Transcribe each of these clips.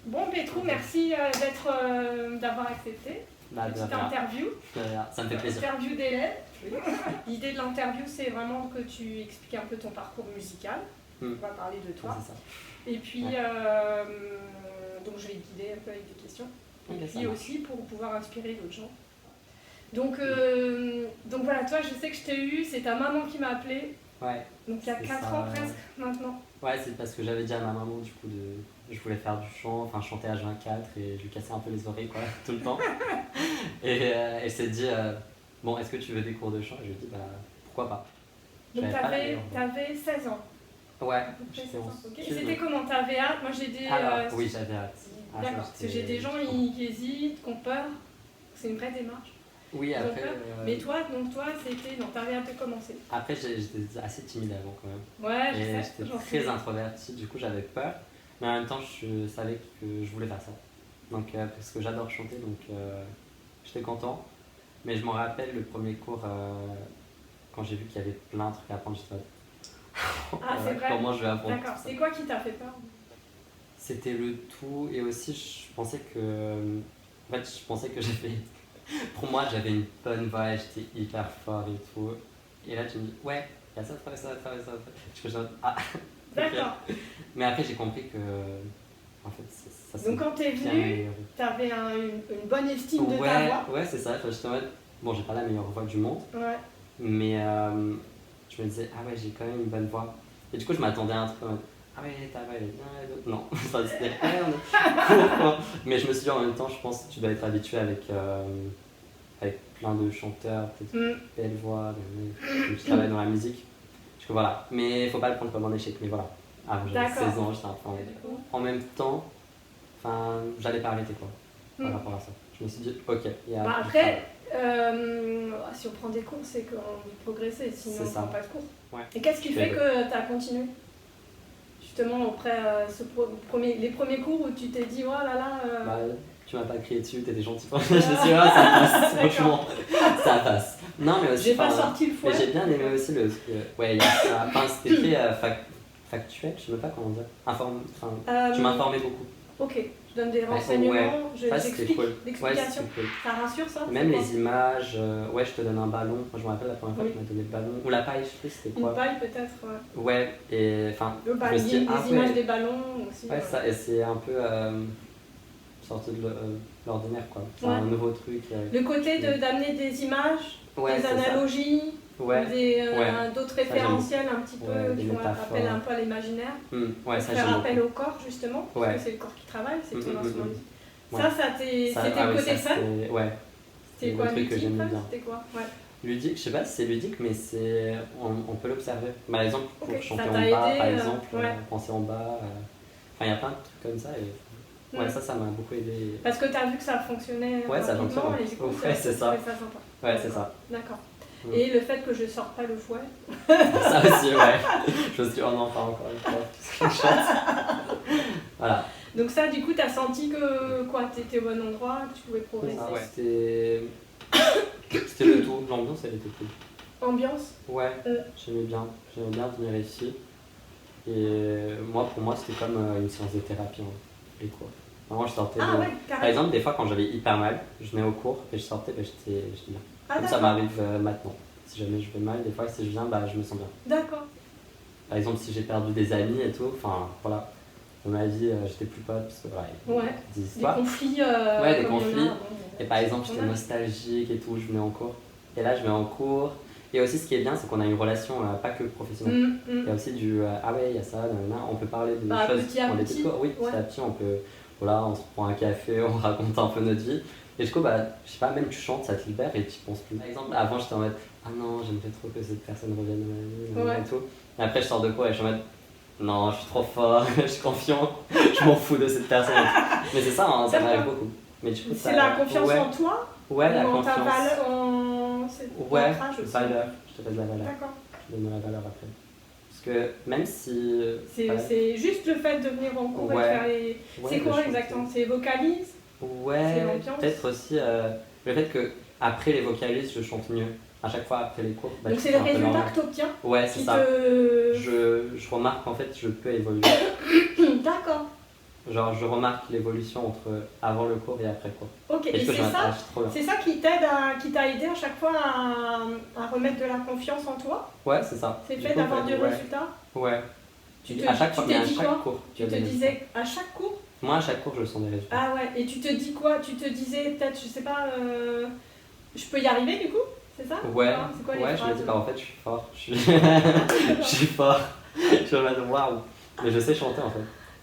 Bon, Pétrou, merci d'avoir accepté cette interview. Ça me fait plaisir. Interview d'élèves. L'idée de l'interview, c'est vraiment que tu expliques un peu ton parcours musical. On va parler de toi. C'est ça. Et puis, donc je vais te guider un peu avec des questions. Et puis aussi pour pouvoir inspirer d'autres gens. Donc voilà, toi, je sais que je t'ai eu, c'est ta maman qui m'a appelé. Ouais. Donc il y a 4 ans presque maintenant. Ouais, c'est parce que j'avais dit à ma maman du coup je voulais faire du chant, enfin chanter H24 et je lui cassais un peu les oreilles quoi, tout le temps. Et elle s'est dit bon, est-ce que tu veux des cours de chant? Et je lui ai dit bah pourquoi pas. Donc t'avais 16 ans. Ouais, j'étais 11. Okay. Et c'était comment? T'avais hâte? Moi j'ai des... oui, j'avais hâte. D'accord, parce que j'ai des gens qui hésitent, qui ont peur. C'est une vraie démarche. Oui, après... Mais toi, c'était... Non, t'avais hâte de commencer. Après, j'étais assez timide avant quand même. Ouais, je sais. J'étais très introvertie, du coup j'avais peur. Mais en même temps, je savais que je voulais faire ça. Donc, parce que j'adore chanter, donc j'étais content. Mais je m'en rappelle le premier cours, quand j'ai vu qu'il y avait plein de trucs à apprendre, j'étais c'est vrai. Comment je vais apprendre? D'accord, c'est quoi qui t'a fait peur? C'était le tout, et aussi je pensais que... En fait, je pensais que j'avais... Pour moi, j'avais une bonne voix, j'étais hyper fort et tout. Et là, tu me dis, ouais, il y a ça, Je suis d'accord. Mais après, j'ai compris que... En fait, ça donc quand t'es venu, t'avais une bonne estime de ta voix? Ouais, c'est ça. J'étais en mode, bon, j'ai pas la meilleure voix du monde. Ouais. Mais je me disais, ah ouais, j'ai quand même une bonne voix. Et du coup, je m'attendais à un truc en mode, ah ouais, ta voix elle est bien et d'autres. Non, c'était rien. Court. Mais je me suis dit en même temps, je pense que tu dois être habitué avec plein de chanteurs, peut-être belle voix, mais tu travailles dans la musique. Du coup, voilà. Mais il faut pas le prendre comme un échec. Mais voilà. Avant, j'avais 16 ans, j'étais un peu en même temps, j'allais pas arrêter quoi, par rapport à ça. Je me suis dit, ok, il y a. Après, si on prend des cours, c'est qu'on veut progresser, sinon on ne prend pas de cours. Ouais. Et qu'est-ce qui fait que tu as continué? Justement, après les premiers cours où tu t'es dit, oh là là. Tu m'as pas crié dessus, t'étais gentil. Je me suis dit, ça passe, franchement, ça passe. Non, mais aussi. J'ai pas sorti le fouet. Mais j'ai bien aimé aussi le. Ouais, c'était très factuel, je sais même pas comment dire. Tu m'informais beaucoup. Ok, je donne des renseignements, j'explique l'explication. Ouais, cool. Ça rassure ça? Même les images, je te donne un ballon. Moi, je me rappelle la première fois que tu m'as donné le ballon. Ou la paille, je sais plus c'était quoi. Une paille peut-être, ouais. Et enfin. Le ballon, des images des ballons aussi. Ouais, ça, et c'est un peu sorti de l'ordinaire quoi. C'est un nouveau truc. Le côté d'amener des images, des analogies. D'autres référentiels un petit peu qui font appel un peu à l'imaginaire. Faire appel au corps justement, parce que c'est le corps qui travaille, c'est ton instrument. Ça c'était le côté fun. C'était quoi, ludique? C'était quoi? Ludique, je sais pas si c'est ludique, mais on peut l'observer. Par exemple, pour chanter en bas, par exemple, penser en bas. Il y a plein de trucs comme ça. Et ouais, ça m'a beaucoup aidé. Parce que tu as vu que ça fonctionnait. Ouais, ça fonctionne. Et du coup, c'est ça. Sympa. Ouais, c'est ça. D'accord. Et le fait que je sorte pas le fouet. Ça aussi, ouais. Je me suis dit, oh non, pas encore une fois. Voilà. Donc ça, du coup, tu as senti que tu étais au bon endroit, que tu pouvais progresser. Ouais, c'était le tout. L'ambiance, elle était cool. Ambiance? Ouais, j'aimais bien venir ici. Et pour moi, c'était comme une séance de thérapie, les cours. Vraiment, je sortais Par exemple, des fois, quand j'avais hyper mal, je venais au cours et je sortais, j'étais bien. Comme ça m'arrive maintenant. Si jamais je vais mal, des fois, si je viens, je me sens bien. D'accord. Par exemple, si j'ai perdu des amis et tout, voilà. Dans ma vie, j'étais plus pote parce que des histoires. Des conflits. Des conflits. Et par exemple, j'étais nostalgique et tout, je venais en cours. Et là, je vais en cours. Et aussi, ce qui est bien, c'est qu'on a une relation pas que professionnelle. Il y a aussi il y a ça, on peut parler de choses petit à petit. Petit à petit, on se prend un café, on raconte un peu notre vie. Et du coup, je sais pas, même tu chantes, ça te libère et tu penses plus. Par exemple, avant, j'étais en mode, ah non, j'aimerais trop que cette personne revienne dans ma vie, et tout. Et après, je sors de cours et je suis en mode, non, je suis trop fort, je suis confiant, je m'en fous de cette personne. Mais c'est ça, ça m'arrive beaucoup. Mais du coup, c'est la confiance en toi? Ouais, la confiance. Ta valeur, valeur, je te passe la valeur. D'accord. Je donne la valeur après. Parce que même si... C'est juste le fait de venir en cours et faire les... c'est quoi exactement? C'est vocalise? Ouais, peut-être aussi le fait qu'après les vocalises, je chante mieux. À chaque fois après les cours. Donc c'est le résultat que tu obtiens? Ouais, c'est ça. Je remarque qu'en fait, je peux évoluer. D'accord. Genre, je remarque l'évolution entre avant le cours et après le cours. Ok, et c'est ça qui t'a aidé à chaque fois à remettre de la confiance en toi? Ouais, c'est ça. C'est fait d'avoir du résultat? Ouais. À chaque cours. Tu te disais à chaque cours? Moi, à chaque cours, je sens des résultats. Ah ouais, et tu te dis quoi? Tu te disais peut-être, je sais pas, je peux y arriver du coup? C'est ça? Ouais, c'est quoi, je me dis, en fait, je suis fort. Je suis fort. Je suis en mode waouh. Mais je sais chanter en fait.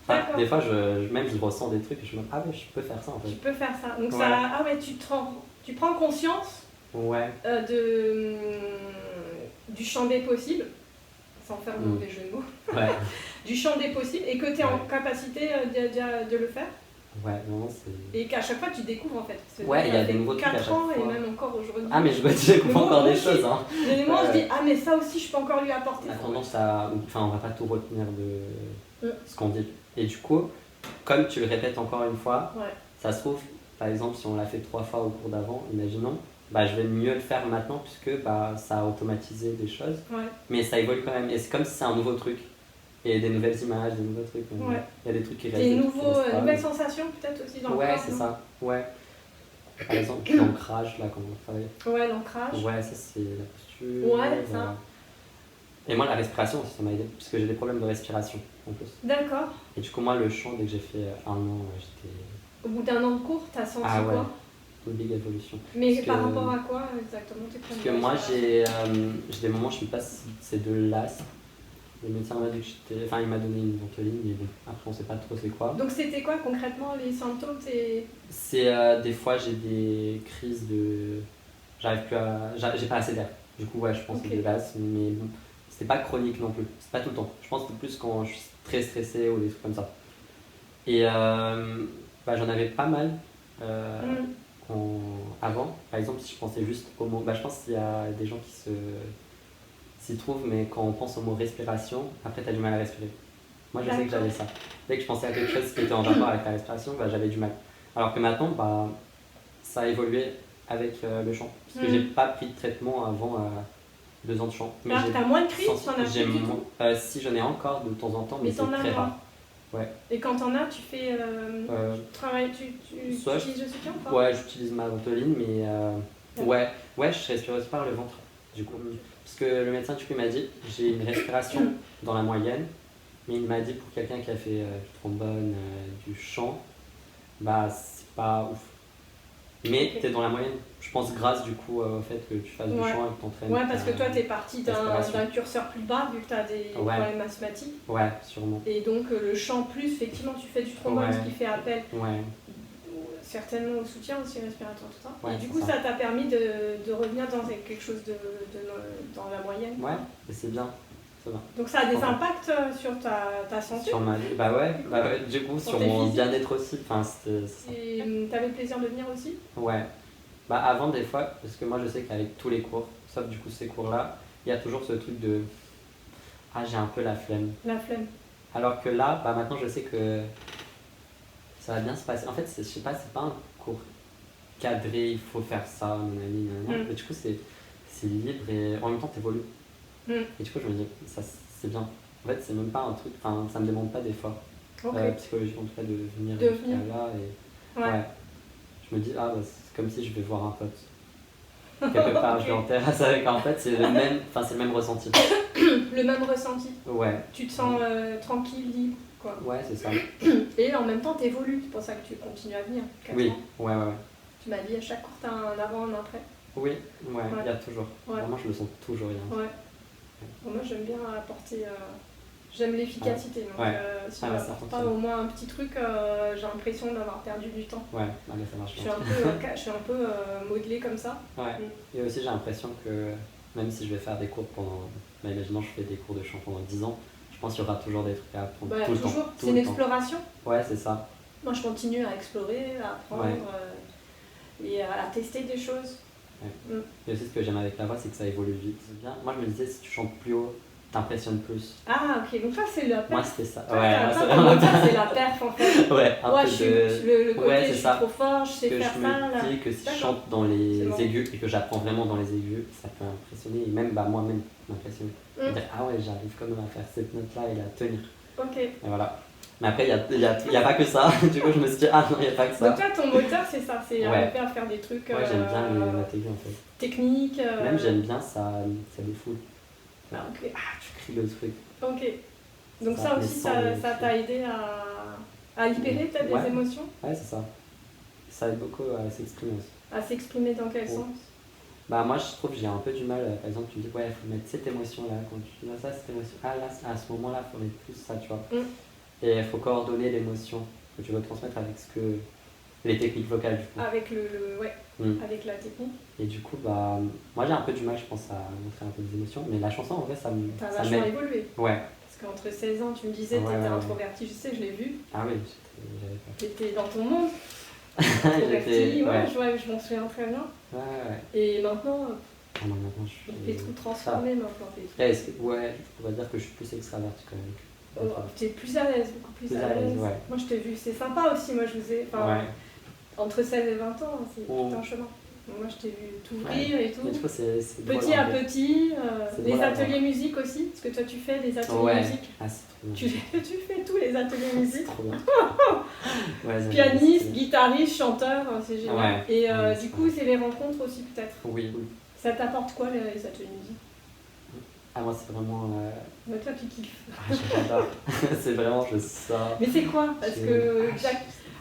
Enfin, des fois, je ressens des trucs et je me dis, ah ouais, je peux faire ça en fait. Tu peux faire ça. Donc, ah ouais, tu prends conscience du champ des possibles, sans faire de mauvais jeu de mots, du champ des possibles et que tu es en capacité de le faire. Ouais, non, c'est. Et qu'à chaque fois tu découvres en fait. Ouais, il y a des nouveaux trucs à chaque fois. 4 ans et même encore aujourd'hui. Ah, mais je découvre encore des choses. Hein. Des moments, je dis, ah, mais ça aussi je peux encore lui apporter. On a tendance à. Enfin, on va pas tout retenir de ce qu'on dit. Et du coup, comme tu le répètes encore une fois, ça se trouve, par exemple, si on l'a fait 3 fois au cours d'avant, imaginons, bah, je vais mieux le faire maintenant puisque bah, ça a automatisé des choses. Mais ça évolue quand même. Et c'est comme si c'est un nouveau truc. Et des nouvelles images, des nouveaux trucs. Il y a des trucs qui restent. Des nouvelles sensations peut-être aussi dans le corps. Ouais, c'est ça. Ouais. Par exemple, l'ancrage, là, quand on travaille. Ouais, l'ancrage. Ouais, ça c'est la posture. Ouais, ça. Et moi, la respiration aussi, ça m'a aidé. Parce que j'ai des problèmes de respiration en plus. D'accord. Et du coup, moi, le chant, dès que j'ai fait 1 an, j'étais. Au bout d'1 an de cours, t'as senti quoi? Une big évolution. Mais par rapport à quoi exactement tes problèmes? Parce que moi, j'ai des moments, je ne sais pas si c'est de l'asthme. Le médecin m'a dit que j'étais. Enfin, il m'a donné une ventoline, mais bon, après, on sait pas trop c'est quoi. Donc, c'était quoi concrètement les symptômes? C'est des fois, j'ai des crises de. J'arrive plus à. J'ai pas assez d'air. Du coup, ouais, je pense que c'est de l'asthme, mais bon, c'est pas chronique non plus. C'est pas tout le temps. Je pense que c'est plus quand je suis très stressé ou des trucs comme ça. Et bah, j'en avais pas mal avant. Par exemple, si je pensais juste au mot. Bah, je pense qu'il y a des gens qui s'y trouvent, mais quand on pense au mot respiration, après, tu as du mal à respirer. Moi, je sais que j'avais ça. Dès que je pensais à quelque chose qui était en rapport avec la respiration, bah, j'avais du mal. Alors que maintenant, bah, ça a évolué avec le chant. Parce que j'ai pas pris de traitement avant 2 ans de chant. Mais t'as moins de crises, t'en as plus du tout? Si, j'en ai encore de temps en temps, mais c'est très rare. Ouais. Et quand t'en as, tu fais tu utilises le soutien ou pas? Ouais, j'utilise ma ventoline, mais ouais, je respire aussi par le ventre. Du coup, parce que le médecin du coup m'a dit, j'ai une respiration dans la moyenne, mais il m'a dit pour quelqu'un qui a fait du trombone, du chant, bah c'est pas ouf. Mais t'es dans la moyenne, je pense, grâce du coup au fait que tu fasses du chant et que t'entraînes. Ouais, parce que toi t'es parti d'un curseur plus bas vu que t'as des problèmes asthmatiques. Ouais, sûrement. Et donc le chant plus, effectivement, tu fais du trombone, ce qui fait appel certainement au soutien aussi respiratoire, tout ça. Et du coup, ça t'a permis de revenir dans quelque chose dans la moyenne. Ouais, et c'est bien. Donc ça a des impacts sur ta santé? Sur ma vie, bah ouais, du coup sur mon bien-être aussi. Enfin, et t'avais le plaisir de venir aussi? Ouais. Bah avant des fois, parce que moi je sais qu'avec tous les cours, sauf du coup ces cours-là, il y a toujours ce truc de ah j'ai un peu la flemme. La flemme. Alors que là, bah maintenant je sais que ça va bien se passer. En fait, je sais pas, c'est pas un cours cadré, il faut faire ça, nanana. Mais du coup c'est libre et en même temps t'évolues. Et du coup, je me dis, ça c'est bien. En fait, c'est même pas un truc, enfin, ça me demande pas d'effort psychologique en tout cas de venir jusqu'à là. Et, ouais. Je me dis, ah, bah, c'est comme si je vais voir un pote. Quelque part, je vais en terrasse avec un pote, c'est le même ressenti. Le même ressenti? Ouais. Tu te sens tranquille, libre, quoi. Ouais, c'est ça. Et en même temps, t'évolues, c'est pour ça que tu continues à venir. Oui, ouais. Tu m'as dit, à chaque cours, t'as un avant, un après? Oui, il y a toujours. Vraiment, je me sens toujours bien. Ouais. Moi j'aime bien apporter, j'aime l'efficacité, donc si on n'apporte pas au moins un petit truc, j'ai l'impression d'avoir perdu du temps. Ouais, ça marche. Je suis un peu modelée comme ça. Ouais, et aussi j'ai l'impression que même si je vais faire des cours pendant, imaginons je fais des cours de chant pendant 10 ans, je pense qu'il y aura toujours des trucs à apprendre tout le temps. C'est une exploration. Ouais, c'est ça. Moi je continue à explorer, à apprendre et à tester des choses. Ouais. Et aussi ce que j'aime avec la voix, c'est que ça évolue vite. Bien. Moi je me disais, si tu chantes plus haut, t'impressionnes plus. Ah ok, donc ça c'est la perf. Moi c'était ça. C'est la perf en fait. Ouais, un peu le côté je suis trop fort, je sais faire ça. Je me dis que si je chante dans les aigus et que j'apprends vraiment dans les aigus, ça peut impressionner et même moi-même m'impressionner. Dire ah ouais, j'arrive quand même à faire cette note là et la tenir. Ok. Et voilà. Mais après, il y a pas que ça. Du coup, je me suis dit, ah non, il n'y a pas que ça. Donc toi, ton moteur, c'est ça, c'est arriver à faire des trucs ouais, j'aime bien la télé, en fait. Techniques. Même j'aime bien ça défoule. Ah, ok. Ah, tu cries le truc. Ok. Donc ça aussi, ça t'a aidé à libérer peut-être des émotions? Ouais, c'est ça. Ça aide beaucoup à s'exprimer aussi. À s'exprimer dans quel sens? Bah moi je trouve que j'ai un peu du mal, par exemple tu me dis ouais il faut mettre cette émotion là, quand tu dis ça cette émotion, ah là à ce moment là il faut mettre plus ça tu vois. Et il faut coordonner l'émotion que tu veux transmettre avec les techniques vocales du coup. Avec avec la technique. Et du coup bah moi j'ai un peu du mal je pense à montrer un peu des émotions, mais la chanson en vrai ça m'aide. T'as vachement évolué. Ouais. Parce qu'entre 16 ans tu me disais que t'étais introverti, je sais, je l'ai vu. Ah oui, t'étais dans ton monde. Introverti, je m'en souviens très bien. Et maintenant, maintenant je t'es tout transformé maintenant. On va dire que je suis plus extraverti quand même. T'es plus à l'aise, beaucoup plus à l'aise. Ouais. Moi je t'ai vu, c'est sympa aussi, moi je vous ai... Entre 16 et 20 ans, c'est tout un chemin. Moi je t'ai vu t'ouvrir et tout. Petit à petit, les ateliers musique aussi, parce que toi tu fais des ateliers musique. Ah, c'est trop bien. Tu fais tous les ateliers musique. Trop bien. Pianiste, guitariste, chanteur, c'est génial. Et du coup c'est les rencontres aussi peut-être. Oui. Ça t'apporte quoi les ateliers musique? Ah moi c'est vraiment... Toi tu kiffes. J'adore. C'est vraiment je sors. Mais c'est quoi? Parce que...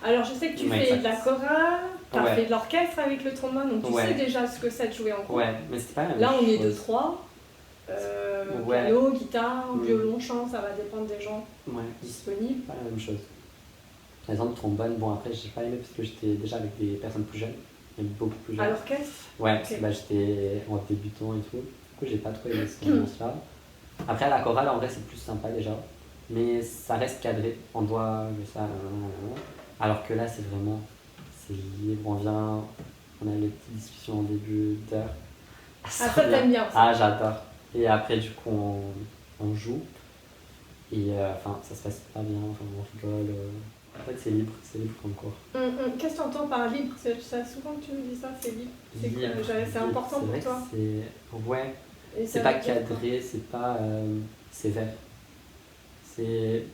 Alors je sais que tu fais de la chorale, tu as fait de l'orchestre avec le trombone, donc tu sais déjà ce que c'est de jouer en groupe. Ouais, mais c'est pas la même Là on chose. est 2-3, piano, guitare, violon, chant, ça va dépendre des gens disponibles. Pas la même chose. Par exemple trombone, bon après j'ai pas aimé parce que j'étais déjà avec des personnes plus jeunes, et beaucoup plus jeunes. À l'orchestre? Ouais, parce que j'étais en débutant et tout, du coup j'ai pas trop aimé cette ambiance-là. Après à la chorale en vrai c'est plus sympa déjà, mais ça reste cadré, on doit jouer ça, alors que là c'est vraiment, c'est libre, on vient, on a les petites discussions en début d'heure. Ah ça t'aimes bien ça. Ah j'adore. Et après du coup on joue, et ça se passe pas bien, on rigole. En fait c'est libre comme cours. Qu'est-ce que tu entends par libre? C'est souvent que tu me dis ça, c'est libre. C'est important pour toi? C'est pas cadré, c'est pas sévère. C'est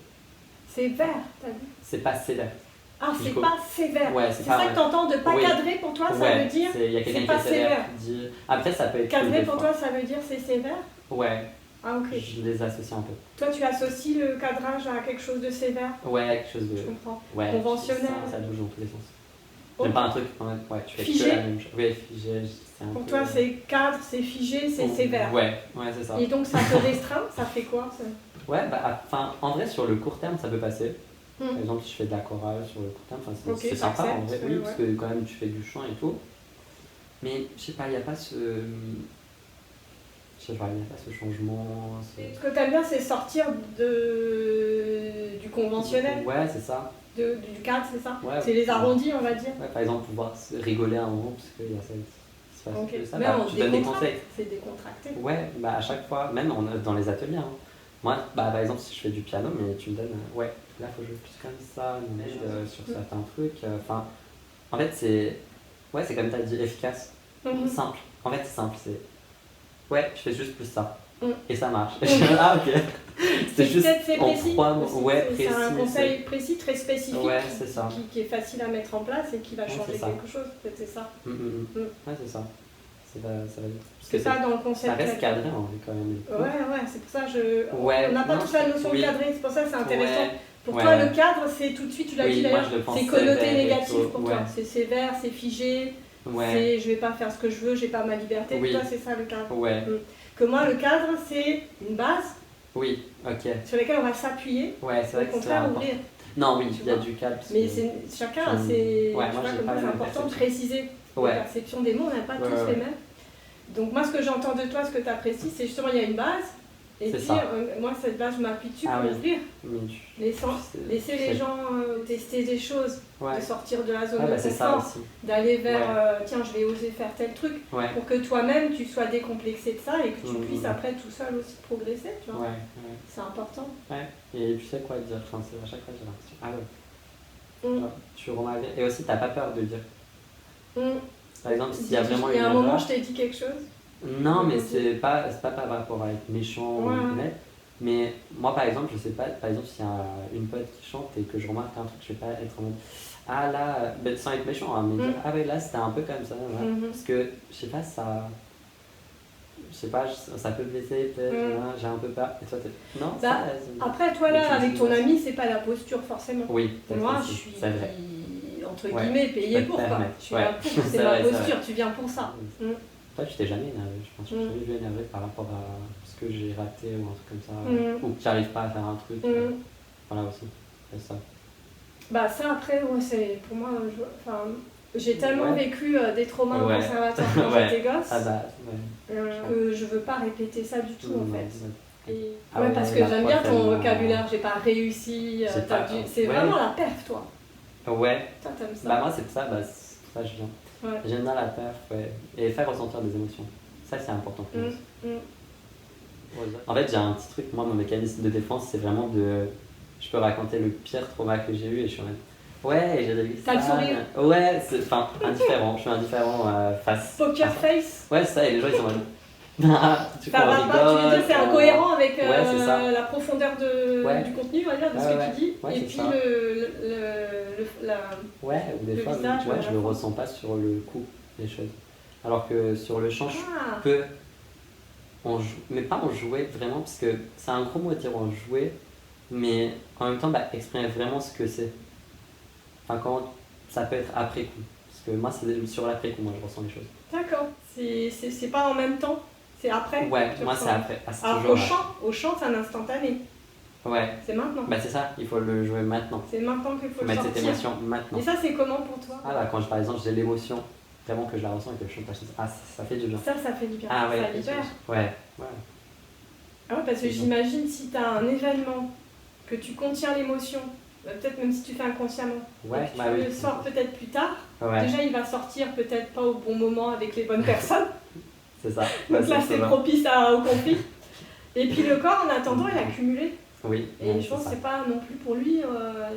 vert, t'as dit? C'est pas sévère. Ah, c'est pas sévère. Ouais, c'est ça que t'entends de pas cadré pour toi, ça veut dire c'est pas sévère. Après, ça peut être. Cadré pour toi, ça veut dire c'est sévère? Ouais. Ah, ok. Je les associe un peu. Toi, tu associes le cadrage à quelque chose de sévère? Ouais, quelque chose de. Je comprends. Ouais, conventionnel. Ça bouge dans tous les sens. J'aime pas un truc, tu fais figé. Que la même chose. Ouais, figé. Pour toi, c'est cadre, c'est figé, c'est sévère. Ouais, c'est ça. Et donc, ça te restreint? Ça fait quoi ça? Ouais, en vrai, sur le court terme, ça peut passer. Par exemple, si je fais de la chorale sur le court terme, c'est sympa en vrai, oui, parce que quand même tu fais du chant et tout. Mais je sais pas, il n'y a pas ce. Je sais pas, il n'y a pas ce changement. Ce que tu aimes bien, c'est sortir du conventionnel. Ouais, c'est ça. Du cadre, c'est ça? Ouais, c'est les arrondis, on va dire. Ouais, par exemple, pouvoir rigoler un moment, parce qu'il y a ça qui se passe. Okay. Ça, tu donnes des conseils. C'est décontracté. Ouais, à chaque fois, même dans les ateliers. Moi, par exemple, si je fais du piano, mais tu me donnes, là, faut jouer plus comme ça, sur certains trucs. En fait, c'est comme tu as dit, efficace, simple. En fait, c'est simple, je fais juste plus ça. Et ça marche. Ah, ok. C'est juste précis. Précis. C'est un conseil précis, très spécifique, ça. Qui est facile à mettre en place et qui va changer quelque chose. Peut-être c'est ça. Ouais, c'est ça. Ça va c'est pas dans le concept. Ça reste cadré en vrai quand même. Ouais, c'est pour ça on n'a pas tous la notion de cadré, c'est pour ça que c'est intéressant. Pour toi, le cadre, c'est tout de suite, tu l'as dit d'ailleurs, c'est connoté négatif pour toi. C'est sévère, c'est figé, c'est je vais pas faire ce que je veux, j'ai pas ma liberté. Pour toi, c'est ça le cadre. Que moi, le cadre, c'est une base. Oui, ok. Sur laquelle on va s'appuyer. Ouais, c'est vrai que c'est important. Ouvrir. Non, oui, il y a du cadre. Mais chacun, c'est important de préciser la perception des mots, on n'a pas tous les mêmes. Donc moi, ce que j'entends de toi, ce que tu apprécies, c'est justement, il y a une base. Et dire, moi, cette base, je m'appuie dessus pour ouvrir. Laisser les gens tester des choses, de sortir de la zone de confort, d'aller vers, tiens, je vais oser faire tel truc, pour que toi-même, tu sois décomplexé de ça et que tu puisses après tout seul aussi progresser, tu vois. C'est important. Ouais, et tu sais quoi dire, à chaque fois, j'ai l'impression, genre, tu remets, et aussi, t'as pas peur de dire. Par exemple, s'il y a vraiment il y a un moment, je t'ai dit quelque chose. Non, mais c'est pas par rapport à être méchant ou honnête, Mais moi, par exemple, je sais pas, par exemple, s'il y a une pote qui chante et que je remarque un truc, je vais pas être en mode ah là, sans être méchant, hein, mais dire ah ouais, là c'était un peu comme ça. Voilà. Parce que je sais pas, ça peut blesser peut-être, j'ai un peu peur. Et toi, non bah, après, toi là, avec ton ami, c'est pas la posture forcément. Oui, moi, je suis entre guillemets payée pour quoi. Je suis là pour, c'est ma posture, tu viens pour ça. Toi, tu t'es jamais énervé, je pense. Je suis jamais vu énervé par rapport à ce que j'ai raté ou un truc comme ça, ou que tu n'arrives pas à faire un truc. Voilà aussi, c'est ça. Bah ça après, c'est pour moi, j'ai tellement vécu des traumas au conservatoire quand j'étais gosse que je veux pas répéter ça du tout en fait. Et, parce que j'aime bien ton vocabulaire, j'ai pas réussi, c'est vraiment la perf toi. Ouais. Toi t'aimes ça. Bah moi c'est pour ça, que je viens. J'aime bien la perf, et faire ressentir des émotions. Ça c'est important pour moi. En fait j'ai un petit truc, moi mon mécanisme de défense c'est vraiment je peux raconter le pire trauma que j'ai eu et je suis en mode ouais, j'ai vécu ça. T'as le sourire. Ouais, indifférent, je suis indifférent face. Poker face. Ouais, c'est ça, et les gens ils sont en mode ça va pas, tu veux dire c'est incohérent avec la profondeur du contenu, on va dire, de ce que tu dis, et puis ouais, ou des fois, visage, tu vois, je le ressens pas sur le coup, les choses. Alors que sur le chant, je peux mais pas en jouer vraiment, parce que c'est un gros mot à dire en jouer, mais en même temps, exprimer vraiment ce que c'est. Enfin, quand ça peut être après coup. Parce que moi, c'est sur l'après coup, moi, je ressens les choses. D'accord. C'est pas en même temps, c'est après. Ouais, moi, c'est après. Alors au chant, c'est un instantané. Ouais. C'est maintenant. C'est ça, il faut le jouer maintenant. C'est maintenant qu'il faut le mettre sortir. cette émotion maintenant. Et ça, c'est comment pour toi? Quand par exemple, j'ai l'émotion, vraiment que je la ressens et que je chante pas, ça fait du bien. Ça fait du bien. Ah ouais. Ça libère. Ouais. Ah ouais, parce que j'imagine si tu as un événement, que tu contiens l'émotion, peut-être même si tu fais inconsciemment, et que tu le sors peut-être plus tard, déjà il va sortir peut-être pas au bon moment avec les bonnes personnes. C'est ça. Donc là c'est propice au conflit. Et puis le corps en attendant il a accumulé. Oui. Et je pense que c'est pas non plus pour lui,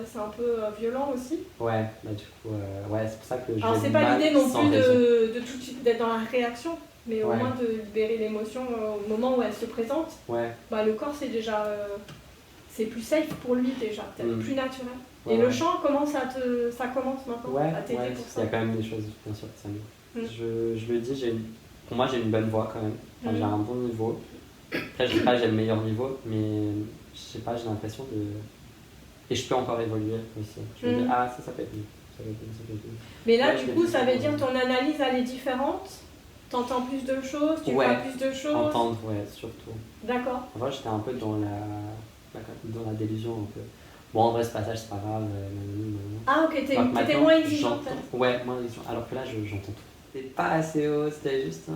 c'est un peu violent aussi. Ouais, du coup, c'est pour ça que alors c'est pas l'idée non plus de tout de suite d'être dans la réaction, mais au moins de libérer l'émotion au moment où elle se présente. Le corps c'est déjà c'est plus safe pour lui déjà, peut-être plus naturel. Et le chant ça commence maintenant à t'aider pour ça. Il y a quand même des choses bien sûr que ça me... Je le dis, pour moi j'ai une bonne voix quand même, j'ai un bon niveau. Après je dis pas que j'ai le meilleur niveau, mais je sais pas, j'ai l'impression de... Et je peux encore évoluer aussi. Je me dis ça peut être mieux. Mais là du coup ça veut dire ton analyse elle est différente? T'entends plus de choses, tu vois plus de choses? Entendre, surtout. D'accord. En vrai j'étais un peu dans la délusion un peu. Bon en vrai ce passage c'est pas grave. Ah ok, t'étais moins exigeant en fait. Ouais, moins exigeant. Alors que là j'entends tout. C'est pas assez haut, c'était juste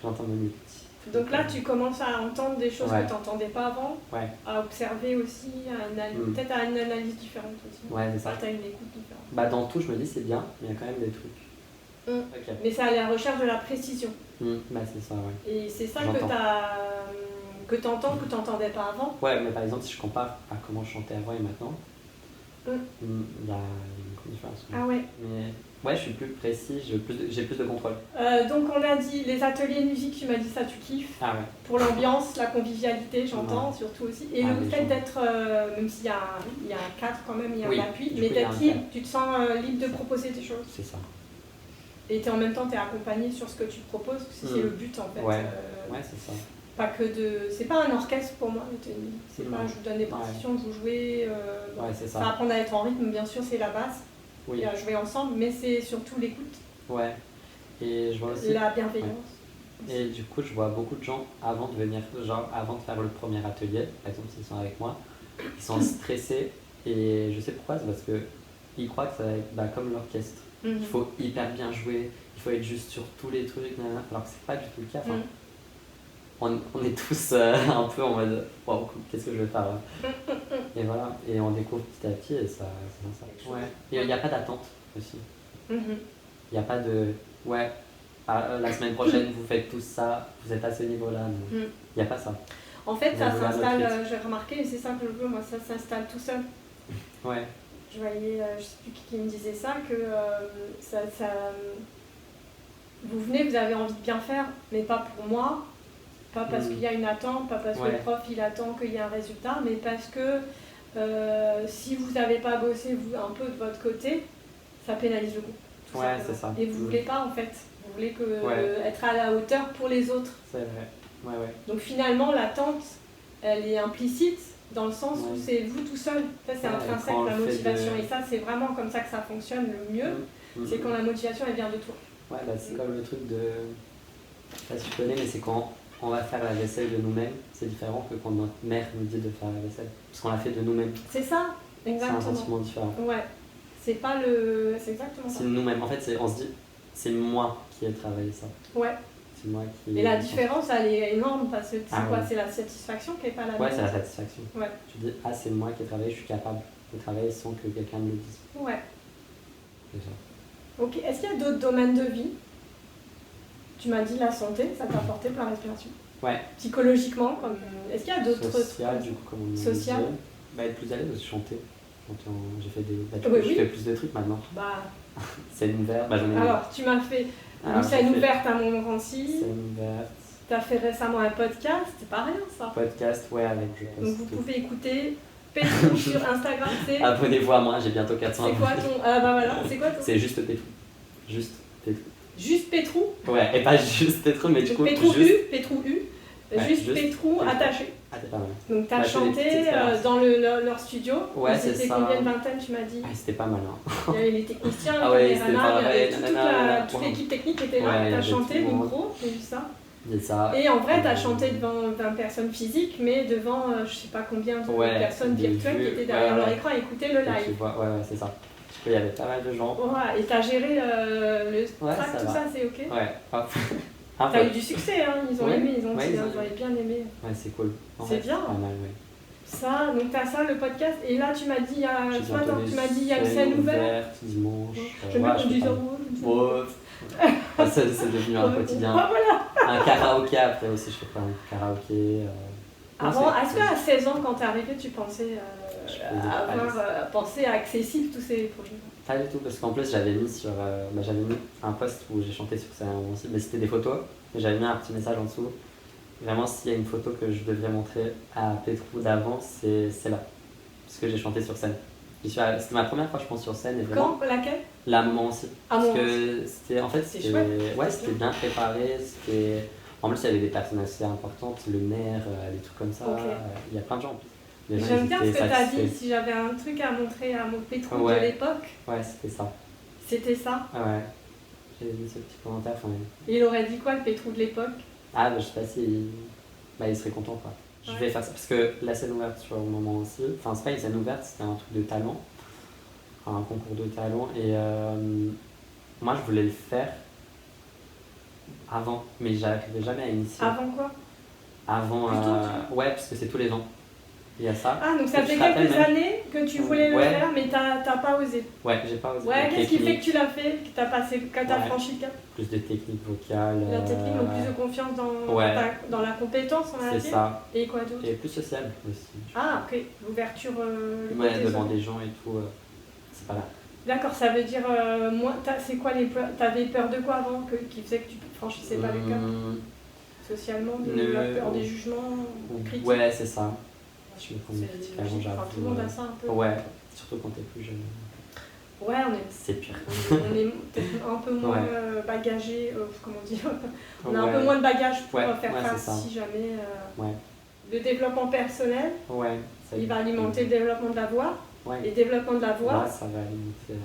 j'entends même petit. Donc là tu commences à entendre des choses que tu n'entendais pas avant, à observer aussi, peut-être à une analyse différente aussi. Ouais, c'est ça. Tu as une écoute différente. Dans tout je me dis c'est bien, mais il y a quand même des trucs. Okay. Mais c'est à la recherche de la précision. C'est ça, Et c'est ça que tu entends, que tu n'entendais pas avant. Ouais, mais par exemple, si je compare à comment je chantais avant et maintenant, il y a une grande différence. Ah ouais. Mais je suis plus précis, j'ai plus de contrôle. Donc on a dit les ateliers de musique, tu m'as dit ça, tu kiffes. Ah ouais. Pour l'ambiance, la convivialité, j'entends surtout aussi. Et le fait d'être, même s'il y a un cadre quand même, il y a un appui, mais d'être libre, tu te sens libre de proposer tes choses. C'est ça. Et en même temps, tu es accompagné sur ce que tu proposes, c'est le but en fait. Ouais, c'est ça. Pas que c'est pas un orchestre pour moi, c'est pas je vous donne des partitions, vous jouez. C'est ça. Ça apprendre à être en rythme, bien sûr, c'est la base. Et à jouer ensemble, mais c'est surtout l'écoute. Ouais. Et je vois aussi. La bienveillance. Et du coup, je vois beaucoup de gens avant de faire le premier atelier, par exemple, s'ils sont avec moi, ils sont stressés. Et je sais pourquoi, c'est parce qu'ils croient que ça va être comme l'orchestre. Il faut hyper bien jouer, il faut être juste sur tous les trucs, alors que c'est pas du tout le cas. On est tous un peu en mode wow, qu'est-ce que je vais faire là? Et voilà, et on découvre petit à petit et ça. Et il n'y a pas d'attente aussi. Il n'y a pas de la semaine prochaine vous faites tous ça, vous êtes à ce niveau-là. Il n'y a pas ça. En fait, ça s'installe, j'ai remarqué, et c'est ça que je veux, moi, ça s'installe tout seul. Ouais. Je voyais, je sais plus qui me disait ça, que vous venez, vous avez envie de bien faire, mais pas pour moi, Pas parce qu'il y a une attente, pas parce que le prof il attend qu'il y ait un résultat, mais parce que si vous n'avez pas bossé vous, un peu de votre côté, ça pénalise le coup. Ouais, c'est ça. Et vous voulez pas en fait. Vous voulez être à la hauteur pour les autres. C'est vrai. Ouais. Donc finalement, l'attente, elle est implicite dans le sens où c'est vous tout seul. Ça, c'est intrinsèque, la motivation. Et ça, c'est vraiment comme ça que ça fonctionne le mieux. C'est quand la motivation, elle vient de toi. Ouais, c'est comme le truc de... Je sais pas si tu connais, mais c'est quand on va faire la vaisselle de nous-mêmes, c'est différent que quand notre mère nous dit de faire la vaisselle. Parce qu'on l'a fait de nous-mêmes. C'est ça, exactement. C'est un sentiment différent. Ouais. C'est pas le... C'est exactement ça. C'est nous-mêmes. En fait, on se dit, c'est moi qui ai travaillé ça. Ouais. C'est moi qui... Et la différence, elle est énorme parce que c'est la satisfaction qui est pas la même. Ouais, c'est la satisfaction. Ouais. Tu dis, c'est moi qui ai travaillé, je suis capable de travailler sans que quelqu'un me le dise. Ouais. C'est ça. Ok, est-ce qu'il y a d'autres domaines de vie? Tu m'as dit la santé, ça t'a apporté pour la respiration. Ouais. Psychologiquement, comme... est-ce qu'il y a d'autres social, du coup, comme on social. Être plus à l'aise, chanter. J'ai fait des... je fais plus de trucs maintenant. Scène ouverte, j'en ai... Alors, tu m'as fait une scène ouverte à Montmorency. Scène ouverte. Tu as fait récemment un podcast, c'est pas rien ça. Podcast, avec je poste. Donc vous pouvez écouter Pétrou sur Instagram, c'est... Abonnez-vous à moi, j'ai bientôt 400 abonnés. C'est quoi ton... voilà, c'est quoi ton... C'est juste Pétrou. Juste Pétrou. Juste Pétrou. Ouais, et pas juste Pétrou, mais du coup... Pétrou juste... Pétrou U. Juste Pétrou attaché. Ah, t'es pas mal. Donc t'as chanté dans leur studio. Ouais, c'est ça. C'était combien de vingtaine, tu m'as dit? C'était pas mal. Il y avait les techniciens, toute l'équipe technique était là. T'as chanté, micro, j'ai vu ça. Et en vrai, t'as chanté devant 20 personnes physiques, mais devant je sais pas combien de personnes virtuelles qui étaient derrière leur écran à écouter le live. Ouais, c'est ça. Il y avait pas mal de gens. Ouais, et t'as géré le track, tout ça, c'est ok? Ouais. T'as eu du succès, hein, ils ont aimé, ils ont bien aimé. Ouais, c'est cool. C'est bien. Pas mal, ouais. Ça, donc t'as ça, le podcast, et là tu m'as dit, il y a une scène ouverte. Dimanche. Je me dis c'est devenu un quotidien. Un karaoké après aussi, je fais pas un karaoké. Avant, est-ce qu'à 16 ans, quand t'es arrivé, tu pensais penser à accessible tous ces projets? Pas du tout, parce qu'en plus j'avais mis un post où j'ai chanté sur scène aussi, mais c'était des photos, et j'avais mis un petit message en dessous. Vraiment, s'il y a une photo que je devrais montrer à Pétrou d'avant, c'est celle-là, parce que j'ai chanté sur scène. C'était ma première fois, je pense, sur scène. Et vraiment, quand? Laquelle? La Montmorency. Parce que c'était, en fait, c'était chouette. Ouais, c'était bien préparé, en plus il y avait des personnes assez importantes, le maire, des trucs comme ça, il y a plein de gens en plus. J'aime bien ce que tu as dit, si j'avais un truc à montrer à mon Pétrou de l'époque. Ouais, c'était ça. C'était ça? Ouais, j'ai mis ce petit commentaire. Et il aurait dit quoi, le Pétrou de l'époque? Je sais pas si... il serait content, quoi. Je vais faire ça, parce que la scène ouverte sur le moment aussi, c'est pas une scène ouverte, c'était un truc de talent, un concours de talent, et moi je voulais le faire avant, mais j'arrivais jamais à initier. Avant quoi? Avant, ouais, parce que c'est tous les ans. Il y a ça. Donc ça fait quelques années que tu voulais le faire, mais t'as pas osé. Ouais, j'ai pas osé. Ouais, qu'est-ce qui fait que tu l'as fait, que t'as franchi le cap? Plus de technique vocale. La technique, donc plus de confiance dans la compétence, on a dit. C'est ça. Et quoi d'autre? Et plus social aussi. Ok. L'ouverture. Devant des gens et tout, c'est pas là. D'accord, ça veut dire, c'est quoi les peurs? T'avais peur de quoi avant qui faisait que tu franchissais pas le cap? Socialement, la peur des jugements critiques? Ouais, c'est ça. Je me prends des critiques avant, j'avoue. Tout le monde a ça un peu. Ouais, surtout quand t'es plus jeune. Ouais, c'est pire. On est peut-être un peu moins bagagé, comment dire. On a un peu moins de bagages pour faire face si jamais. Le développement personnel, il va alimenter le développement de la voix. Et le développement de la voix, ça va alimenter.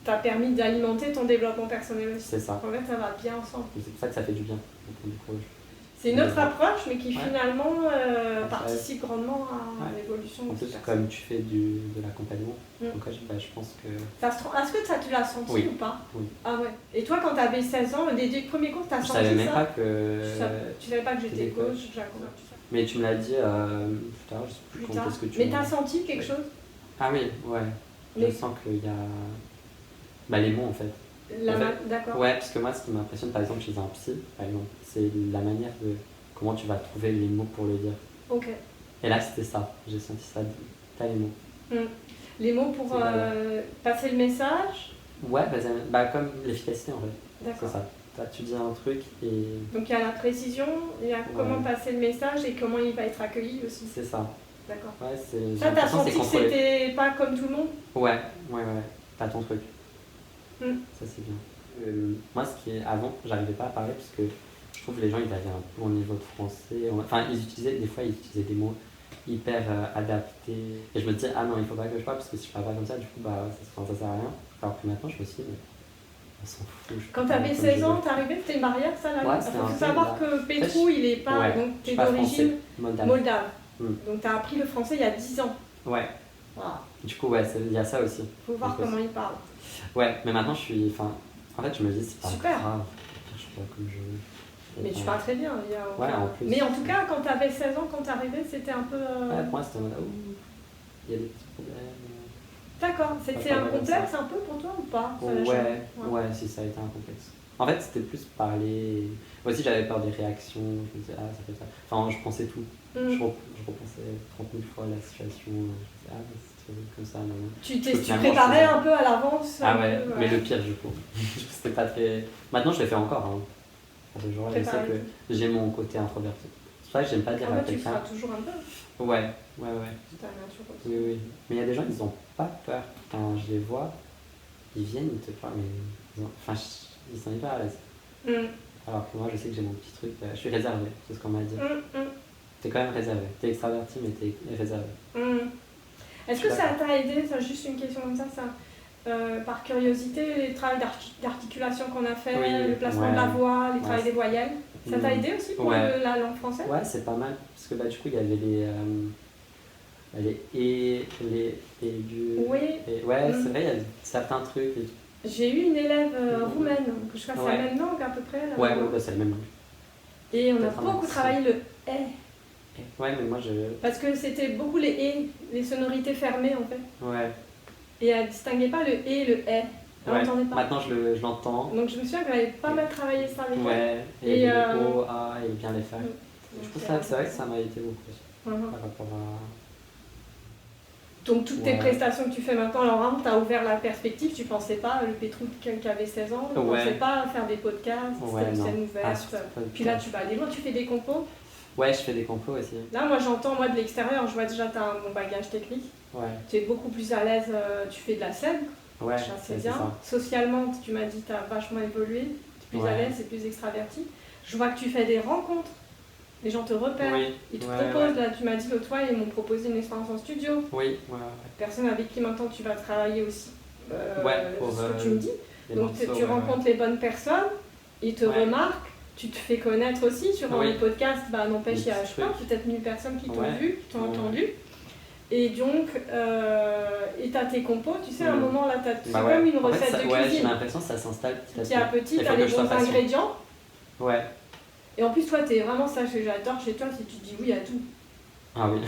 T'as permis d'alimenter ton développement personnel aussi. C'est ça. En fait, ça va bien ensemble. C'est pour ça que ça fait du bien. C'est une autre approche, mais qui finalement participe grandement à l'évolution. En plus, comme tu fais de l'accompagnement, donc je pense que... Est-ce que tu l'as senti ou pas? Oui. Ah ouais. Et toi, quand tu avais 16 ans, des premiers cours, tu as senti ça? Je savais même pas que... Tu savais pas que j'étais coach, mais tu me l'as dit tout à l'heure, je sais plus quand est-ce que tu... Mais tu as senti quelque chose? Ah oui, ouais. Je sens qu'il y a... les mots, en fait. D'accord. Ouais, parce que moi, ce qui m'impressionne, par exemple, chez un psy, par exemple, c'est la manière de comment tu vas trouver les mots pour le dire. Ok. Et là, c'était ça. J'ai senti ça. T'as les mots. Les mots pour passer le message? Ouais, comme l'efficacité, en fait. D'accord. C'est ça. tu dis un truc et... Donc il y a la précision, il y a comment passer le message et comment il va être accueilli aussi. C'est ça. D'accord. Ouais, ça, t'as senti que c'était pas comme tout le monde? Ouais. T'as ton truc. Ça, c'est bien. Moi, avant, j'arrivais pas à parler parce que je trouve que les gens, ils avaient un bon niveau de français. Enfin, des fois, ils utilisaient des mots hyper adaptés. Et je me disais, ah non, il faut pas que je parle parce que si je parle pas comme ça, du coup, ça sert à rien. Alors que maintenant, je me suis dit, on s'en fout. Quand t'avais 16 ans, t'arrivais, t'étais mariée, ça là? Ouais, il faut savoir que Petrou, il est pas. Donc, t'es d'origine moldave. Donc, t'as appris le français il y a 10 ans. Ouais. Voilà. Du coup, il y a ça aussi. Faut voir comment il parle. Ouais, mais maintenant, en fait, je me dis, c'est pas super. Grave. Je sais pas comme je veux. Mais tu parles très bien. En plus. Mais en tout cas, quand t'avais 16 ans, quand t'arrivais, c'était un peu. Ouais, pour moi, c'était en mode, il y a des petits problèmes. D'accord. C'était un complexe un peu pour toi ou pas? Ouais, si, ça a été un complexe. En fait, c'était plus parler. Moi aussi, j'avais peur des réactions. Je me disais, ça fait ça. Enfin, je pensais tout. Je repensais 30 000 fois la situation. Je me disais, c'est comme ça. Non. Tu préparais un peu à l'avance? Ah ouais, mais le pire, du coup. C'était pas très. Maintenant, je le fais encore. Genre, je sais que j'ai mon côté introverti. C'est pour ça que j'aime pas dire à quelqu'un. Tu feras toujours un peu. Ouais. C'est ta nature aussi. Oui. Mais il y a des gens, ils ont pas peur. Quand je les vois, ils viennent, ils te parlent, mais ils sont hyper à l'aise. Alors que moi, je sais que j'ai mon petit truc. Je suis réservé, c'est ce qu'on m'a dit. T'es quand même réservé. T'es extraverti, mais t'es réservé. Est-ce que ça t'a aidé, ça, juste une question comme ça, par curiosité, les travaux d'articulation qu'on a fait, le placement de la voix, les travaux des voyelles, ça t'a aidé aussi pour la langue française? Ouais, c'est pas mal, parce que du coup, il y avait les aigus. Oui. C'est vrai, il y a certains trucs. J'ai eu une élève roumaine, que je crois que c'est la même langue à peu près. C'est la même langue. Et on a beaucoup travaillé le « eh ». Ouais, mais moi Parce que c'était beaucoup les « et », les sonorités fermées en fait. Ouais. Et elle distinguait pas le « et » et le « eh ». Elle n'entendait pas. Maintenant je l'entends. Donc je me souviens qu'elle avait pas mal travaillé ça avec elle. Et les O, A, et bien les faire. Je trouve ça, c'est vrai que ça m'a été beaucoup par rapport à... Donc toutes tes prestations que tu fais maintenant, alors vraiment tu as ouvert la perspective, tu pensais pas, le Petrou qui avait 16 ans, tu pensais pas faire des podcasts, c'était une scène ouverte. Puis là tu vas aller loin, tu fais des compos. Ouais, je fais des compos aussi. Là moi j'entends de l'extérieur, je vois déjà tu as un bon bagage technique. Tu es beaucoup plus à l'aise, tu fais de la scène. Ouais, c'est bien. Socialement, tu m'as dit que tu as vachement évolué, tu es plus à l'aise, c'est plus extraverti. Je vois que tu fais des rencontres. Les gens te repèrent, ils te proposent, là tu m'as dit l'autre fois, ils m'ont proposé une expérience en studio. Personne avec qui maintenant tu vas travailler aussi, pour ce que tu me dis. Donc tu rencontres les bonnes personnes, ils te remarquent, tu te fais connaître aussi sur les podcasts, n'empêche il y a peut-être 1000 personnes qui t'ont vu, qui t'ont entendu. Et donc, et t'as tes compos, tu sais, à un moment là, c'est comme une recette de cuisine. Ouais, j'ai l'impression que ça s'installe petit à petit, t'as les bons ingrédients. Ouais. Et en plus, toi, t'es vraiment ça que j'adore chez toi, c'est que tu dis oui à tout. Ah oui.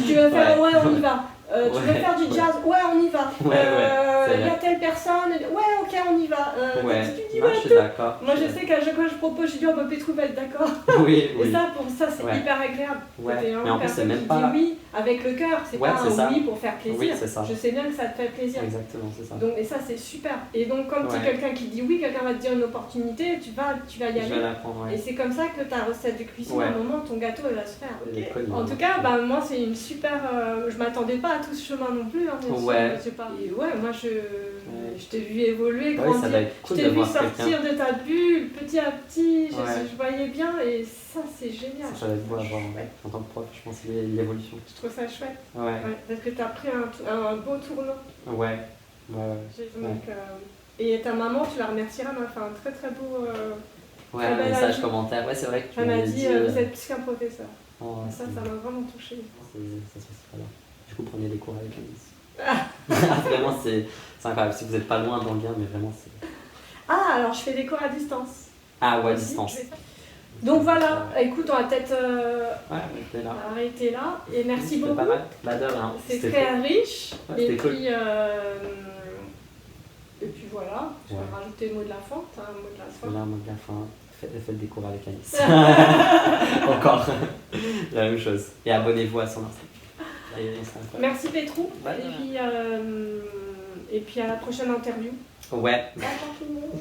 Tu veux faire, on y va. Tu veux faire du jazz, on y va. Il y a telle personne, ok, on y va. Tu dis je suis d'accord. Moi, je sais qu'à chaque fois que je propose, je dis, Petrou va être d'accord. Oui. Et ça, pour ça, c'est hyper agréable. Mais en plus, c'est même pas... dit oui avec le cœur, c'est pas un oui pour faire plaisir. Oui, c'est ça. Je sais bien que ça te fait plaisir. Exactement, c'est ça. Donc, et ça, c'est super. Et donc, comme tu es quelqu'un qui dit oui, quelqu'un va te dire une opportunité, tu vas y aller. Je vais la prendre, Et c'est comme ça que ta recette de cuisine, à un moment, ton gâteau, il va se faire. En tout cas, moi, c'est une super... je m'attendais pas à tout ce chemin non plus. Je sais pas. Et moi, je t'ai vu évoluer, grandir. Je t'ai vu sortir de ta bulle petit à petit. Je voyais bien et ça, c'est génial. Ça va être beau à voir en tant que prof, je pense, l'évolution. Je trouve ça chouette. Parce que tu as pris un beau tournant. Donc, et ta maman, tu la remercieras, elle m'a fait un très très beau un message commentaire. C'est vrai que tu m'as dit vous êtes plus qu'un professeur. Ça m'a vraiment touché. Ça se passe pas là. Du coup, prenez des cours avec Alice. Vraiment, c'est incroyable. Si vous n'êtes pas loin dans le lien, mais vraiment, c'est... alors je fais des cours à distance. À distance. Donc voilà, écoute, on va peut-être arrêter là. Et merci beaucoup. Pas mal. De rien. C'est très riche. Et puis voilà, je vais rajouter le mot de la fin. Tu as un mot de la fin? Voilà, un mot de la fin. Faites des cours avec Alice. Encore la même chose. Et abonnez-vous à son Instagram. Merci Petrou. Et puis à la prochaine interview. Ouais. D'accord tout le monde.